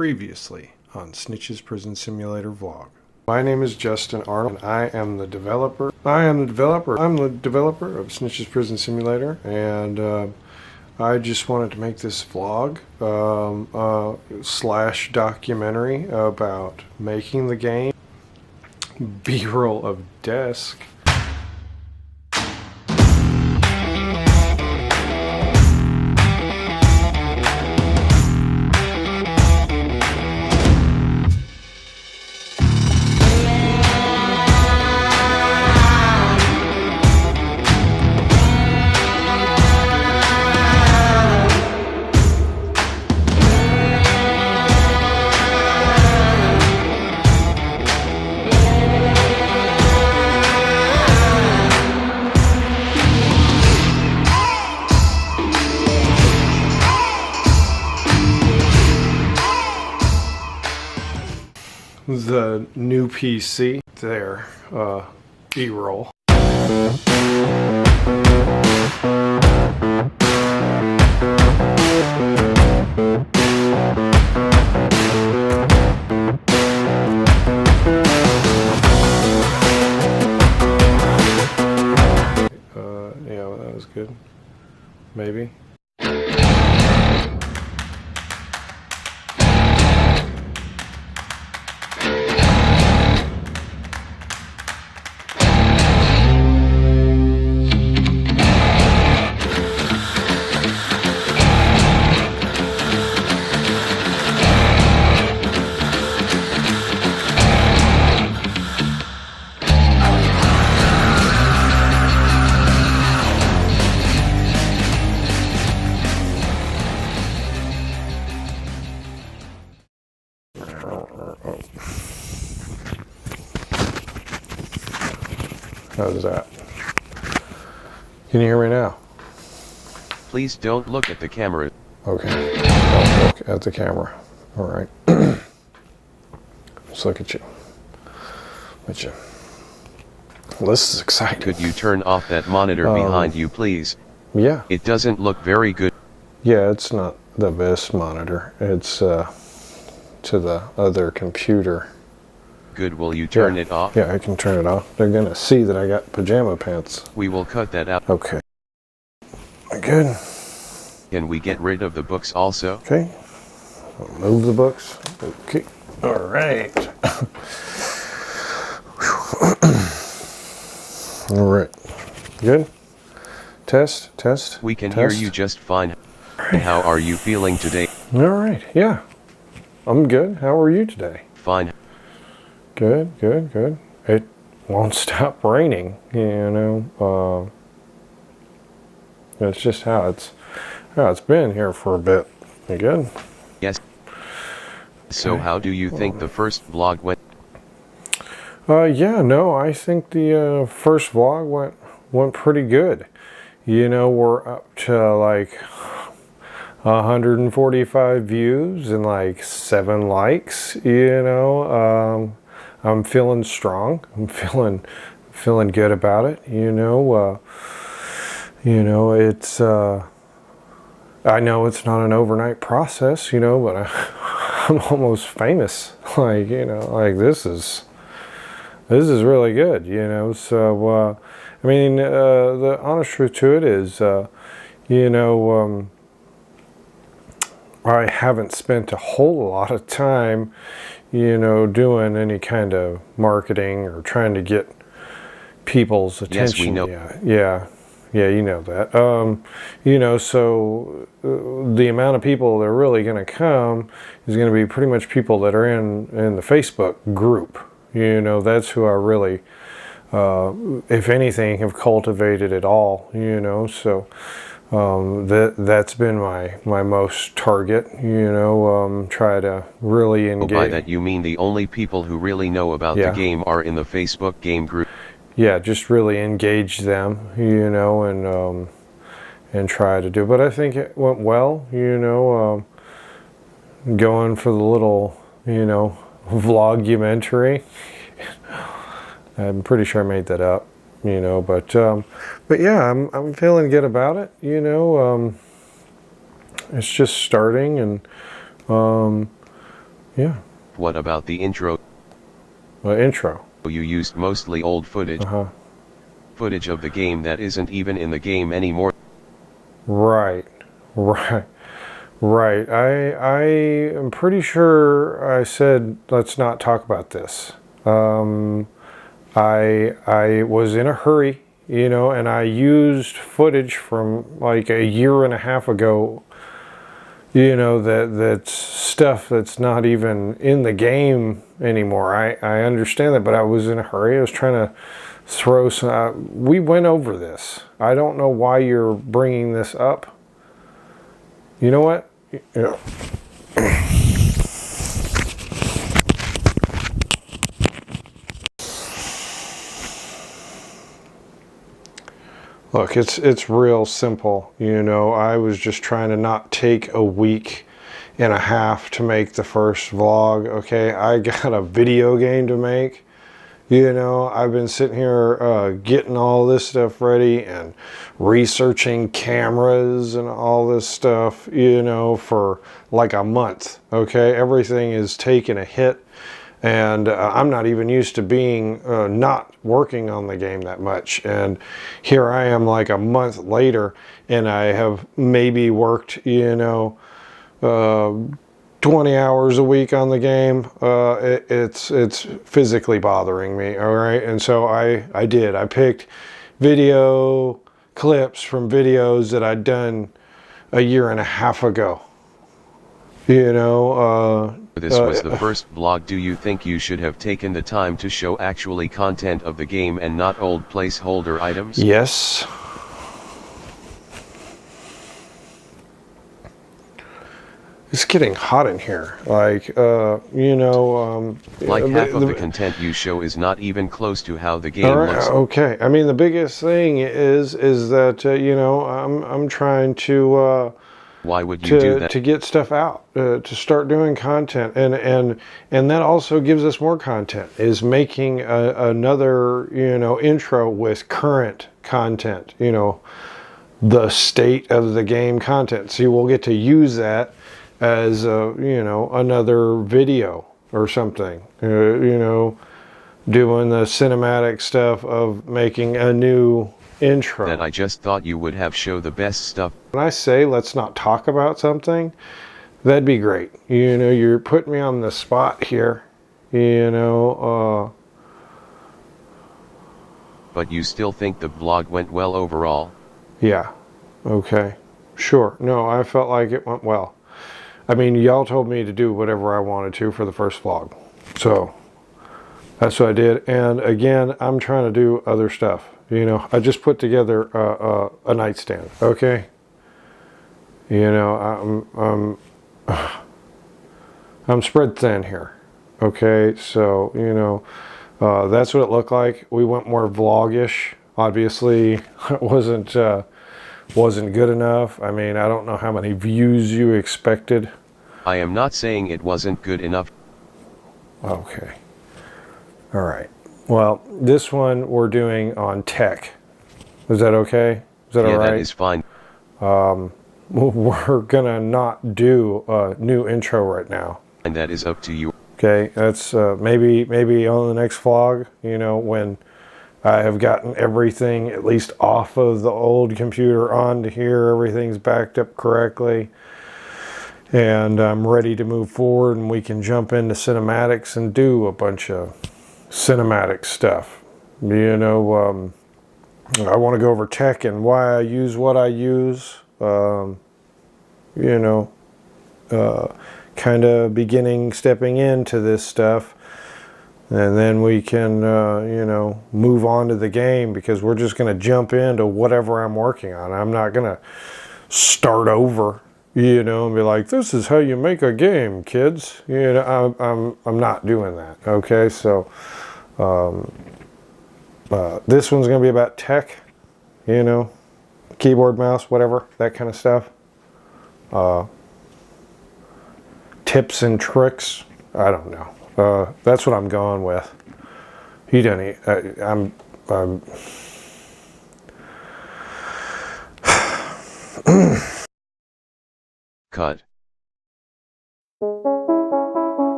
Previously on Snitches Prison Simulator vlog. My name is Justin Arnold, and I am the developer. I'm the developer of Snitches Prison Simulator, and I just wanted to make this vlog slash documentary about making the game. B-roll of desk. The new PC there, B-roll. Yeah, that was good. Maybe. How's that? Can you hear me now? Please don't look at the camera. Okay, don't look at the camera. All right. Let's look at you. Well, this is exciting. Could you turn off that monitor behind you, please? Yeah. It doesn't look very good. Yeah, it's not the best monitor. It's to the other computer. Good, will you turn it off? Yeah, I can turn it off. They're gonna see that I got pajama pants. We will cut that out. Okay. Good. Can we get rid of the books also? Okay. I'll move the books. Okay. All right. All right. Good. Test. We can test. hear you just fine. How are you feeling today? All right. Yeah. I'm good. How are you today? Fine. Good. It won't stop raining, you know. It's just how it's been here for a bit. You good? Yes. So how do you think the first vlog went? Yeah, no, I think the first vlog went pretty good. You know, we're up to like 145 views and like 7 likes, you know. I'm feeling strong. I'm feeling good about it. You know, it's. I know it's not an overnight process, you know, but I'm almost famous. Like, you know, like this is really good, you know. So, I mean, the honest truth to it is, you know, I haven't spent a whole lot of time, you know, doing any kind of marketing or trying to get people's attention. Yes, we know. Yeah, you know that. You know, so the amount of people that are really going to come is going to be pretty much people that are in the Facebook group. You know, that's who I really, if anything, have cultivated it all. You know, so. That's been my most target, you know, try to really engage. By that you mean the only people who really know about the game are in the Facebook game group? Yeah, just really engage them, you know, and try to do. But I think it went well, you know, going for the little, you know, vlogumentary. I'm pretty sure I made that up. You know, but yeah, I'm feeling good about it. You know, it's just starting, and Yeah. What about the intro? Intro. You used mostly old footage. Footage of the game that isn't even in the game anymore. Right. Right. Right. I am pretty sure I said let's not talk about this. I was in a hurry, you know, and I used footage from like a year and a half ago. You know, that's stuff that's not even in the game anymore. I understand that, but I was in a hurry. I was trying to throw some. We went over this. I don't know why you're bringing this up. You know what? Yeah. Look, it's real simple. You know, I was just trying to not take a week and a half to make the first vlog. Okay, I got a video game to make. You know, I've been sitting here getting all this stuff ready and researching cameras and all this stuff, you know, for like a month. Okay, everything is taking a hit. And I'm not even used to being not working on the game that much. And here I am like a month later, and I have maybe worked, you know, 20 hours a week on the game. It's physically bothering me. All right. And so I picked video clips from videos that I'd done a year and a half ago. You know, this was the first vlog. Do you think you should have taken the time to show actually content of the game and not old placeholder items? Yes. It's getting hot in here. Like, you know... like half of the content you show is not even close to how the game looks. Okay. I mean, the biggest thing is that, you know, I'm trying to... why would you do that? To get stuff out, to start doing content, and that also gives us more content. Is making another, you know, intro with current content. You know, the state of the game content. See, we'll get to use that as you know, another video or something. You know, doing the cinematic stuff of making a new intro. That I just thought you would have show the best stuff. When I say let's not talk about something, that'd be great. You know, you're putting me on the spot here. You know, but you still think the vlog went well overall? Yeah. Okay. Sure. No, I felt like it went well. I mean, y'all told me to do whatever I wanted to for the first vlog. So that's what I did. And again, I'm trying to do other stuff. You know, I just put together a nightstand. Okay. You know, I'm spread thin here. Okay. So, you know, that's what it looked like. We went more vlog-ish. Obviously, it wasn't good enough. I mean, I don't know how many views you expected. I am not saying it wasn't good enough. Okay. All right. Well, this one we're doing on TEK. Is that okay? Is that all right? Yeah, that is fine. We're gonna not do a new intro right now. And that is up to you. Okay, that's maybe on the next vlog, you know, when I have gotten everything at least off of the old computer onto here, everything's backed up correctly, and I'm ready to move forward, and we can jump into cinematics and do a bunch of cinematic stuff. You know, I want to go over TEK and why I use what I use. You know, kind of stepping into this stuff, and then we can, you know, move on to the game, because we're just going to jump into whatever I'm working on. I'm not going to start over, you know, and be like, this is how you make a game, kids. You know, I'm not doing that. Okay, so this one's going to be about TEK, you know, keyboard, mouse, whatever, that kind of stuff. Tips and tricks. I don't know. That's what I'm going with. You don't need, I'm Cut.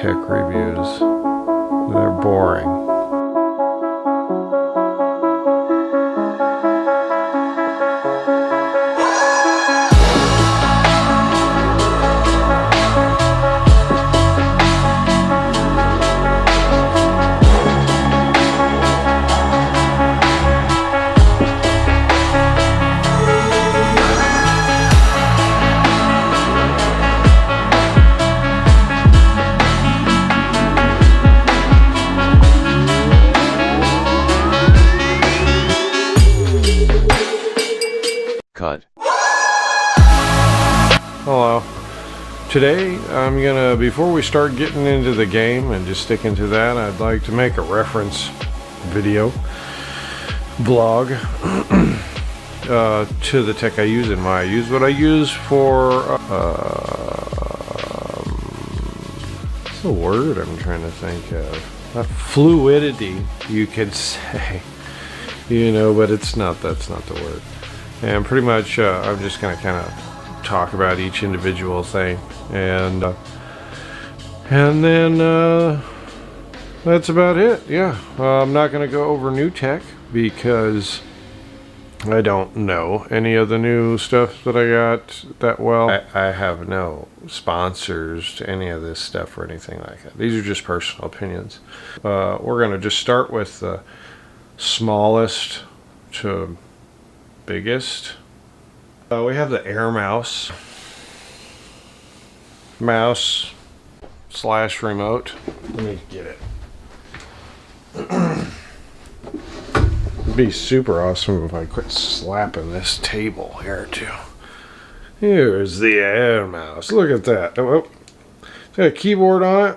tech reviews. They're boring. Cut. Hello. Today I'm gonna, before we start getting into the game and just sticking to that, I'd like to make a reference video blog to the tech I use and why I use what I use for what's the word I'm trying to think of? Fluidity, you could say, you know, but it's not, that's not the word. And pretty much I'm just going to kind of talk about each individual thing, and then that's about it. Yeah, I'm not going to go over new tech because I don't know any of the new stuff that I got that well. I have no sponsors to any of this stuff or anything like that. These are just personal opinions. We're going to just start with the smallest to biggest. We have the Air Mouse slash remote. Let me get it. It'd be super awesome if I quit slapping this table here too. Here's the Air Mouse. Look at that. Oh, it's got a keyboard on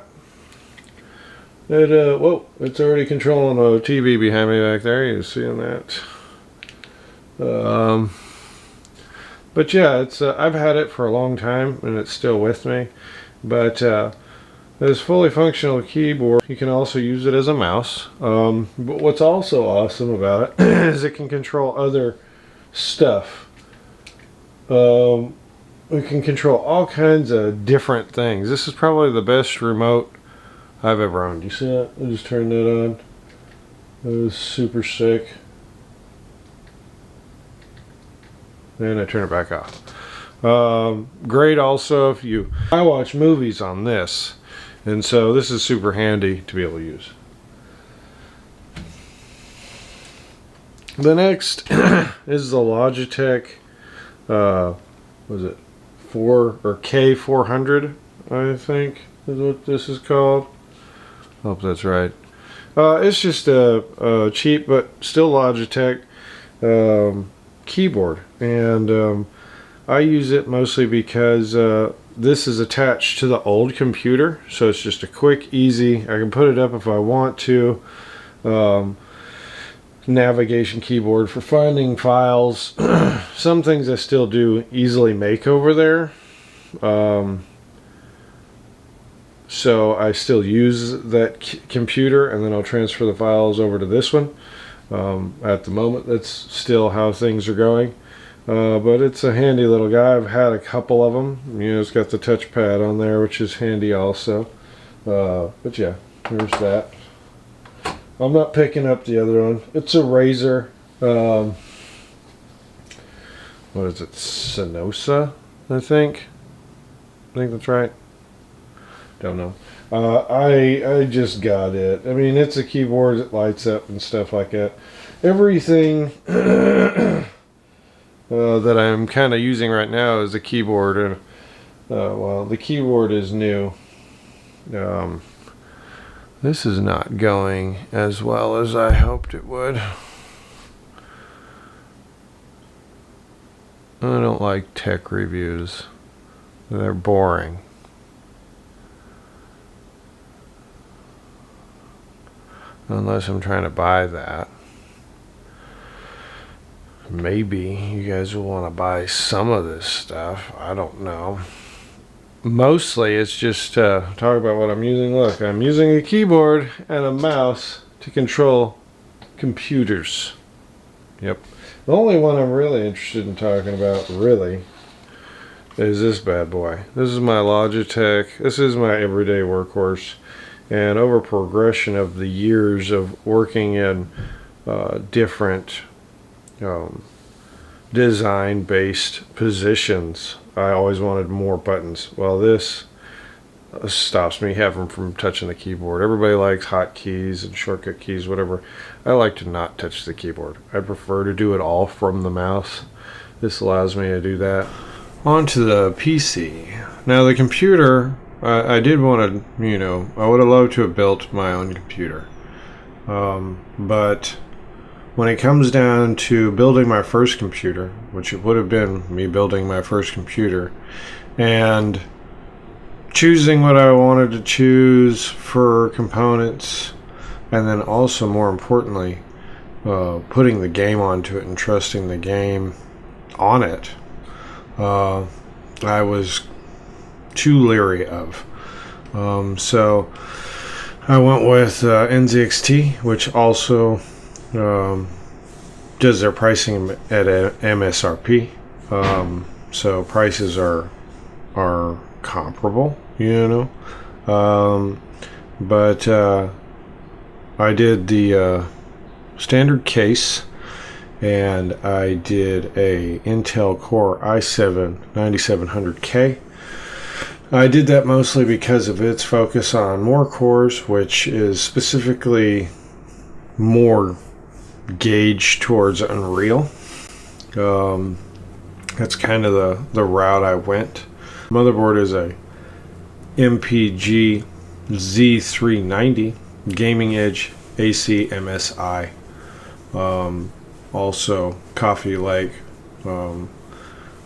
it. Whoa, it's already controlling a TV behind me back there. You seeing that? But yeah, it's I've had it for a long time and it's still with me. But this fully functional keyboard, you can also use it as a mouse. But what's also awesome about it is it can control other stuff. It can control all kinds of different things. This is probably the best remote I've ever owned. You see that? I just turned that on. It was super sick. Then I turn it back off. Great also if I watch movies on this, and so this is super handy to be able to use. The next is the Logitech was it 4 or K400, I think is what this is called. Hope that's right. It's just a cheap but still Logitech keyboard, and I use it mostly because this is attached to the old computer, so it's just a quick, easy, I can put it up if I want to, navigation keyboard for finding files. Some things I still do easily make over there, so I still use that computer, and then I'll transfer the files over to this one. At the moment, that's still how things are going, but it's a handy little guy. I've had a couple of them. You know, it's got the touchpad on there, which is handy also. But yeah, here's that. I'm not picking up the other one. It's a Razer. What is it? Synosa, I think. I think that's right. Don't know. I just got it. I mean, it's a keyboard that lights up and stuff like that. Everything that I'm kind of using right now is a keyboard, and well, the keyboard is new. This is not going as well as I hoped it would. I don't like tech reviews. They're boring. Unless I'm trying to buy that. Maybe you guys will want to buy some of this stuff. I don't know. Mostly it's just talk about what I'm using. Look, I'm using a keyboard and a mouse to control computers. Yep. The only one I'm really interested in talking about, really, is this bad boy. This is my Logitech. This is my everyday workhorse. And over progression of the years of working in different um, design-based positions, I always wanted more buttons. Well, this stops me having from touching the keyboard. Everybody likes hotkeys and shortcut keys, whatever. I like to not touch the keyboard. I prefer to do it all from the mouse. This allows me to do that. On to the PC. Now the computer, I did want to, I would have loved to have built my own computer. But when it comes down to building my first computer, which it would have been me building my first computer, and choosing what I wanted to choose for components, and then also more importantly, putting the game onto it and trusting the game on it, I was too leery of. So I went with NZXT, which also does their pricing at MSRP. So prices are comparable, but I did the standard case, and I did a Intel Core i7 9700K. I did that mostly because of its focus on more cores, which is specifically more gauged towards Unreal. That's kind of the route I went. Motherboard is a MPG Z390 Gaming Edge AC MSI. Also Coffee Lake, or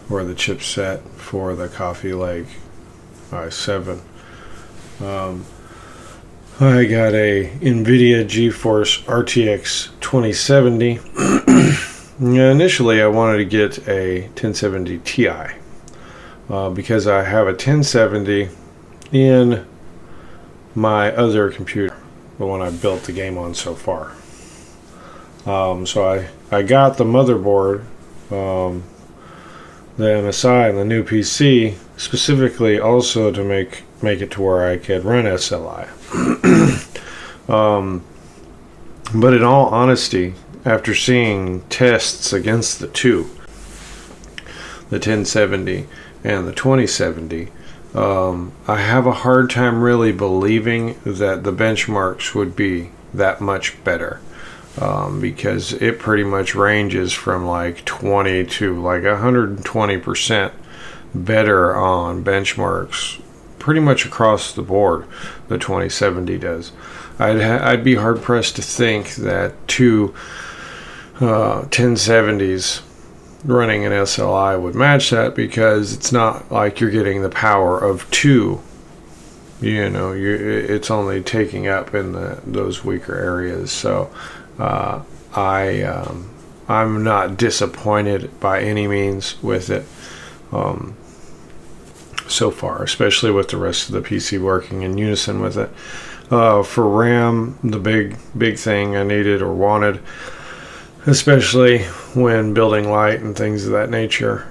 the chipset for the Coffee Lake i7. I got a NVIDIA GeForce RTX 2070. Initially, I wanted to get a 1070 Ti because I have a 1070 in my other computer, the one I built the game on so far. So I got the motherboard, the MSI, and the new PC specifically also to make it to where I could run SLI. But in all honesty, after seeing tests against the two, the 1070 and the 2070, I have a hard time really believing that the benchmarks would be that much better, because it pretty much ranges from like 20 to like 120% better on benchmarks pretty much across the board. The 2070 does. I'd be hard pressed to think that two 1070s running an SLI would match that, because it's not like you're getting the power of two. It's only taking up in those weaker areas. So I'm not disappointed by any means with it so far, especially with the rest of the PC working in unison with it. For RAM, the big thing I needed or wanted, especially when building light and things of that nature,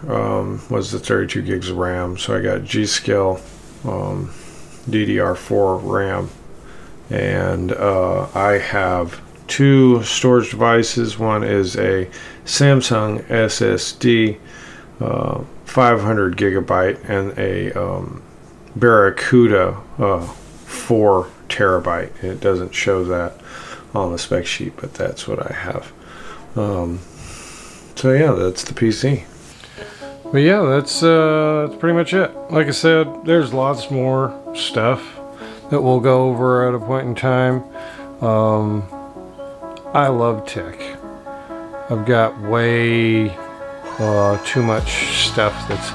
was the 32 gigs of RAM. So I got G.Skill DDR4 RAM, and I have two storage devices. One is a Samsung SSD 500 gigabyte and a Barracuda 4 terabyte. It doesn't show that on the spec sheet, but that's what I have. So yeah, that's the PC. But yeah, that's pretty much it. Like I said, there's lots more stuff that we'll go over at a point in time. I love TEK. I've got way too much stuff that's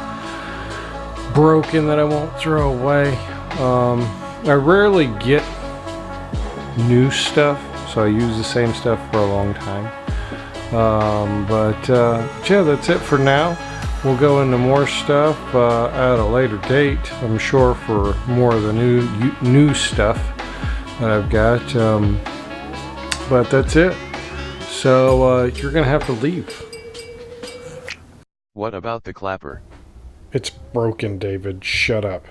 broken that I won't throw away. I rarely get new stuff, so I use the same stuff for a long time. But yeah, that's it for now. We'll go into more stuff at a later date, I'm sure, for more of the new stuff that I've got. But that's it. So you're gonna have to leave. What about the clapper? It's broken, David. Shut up.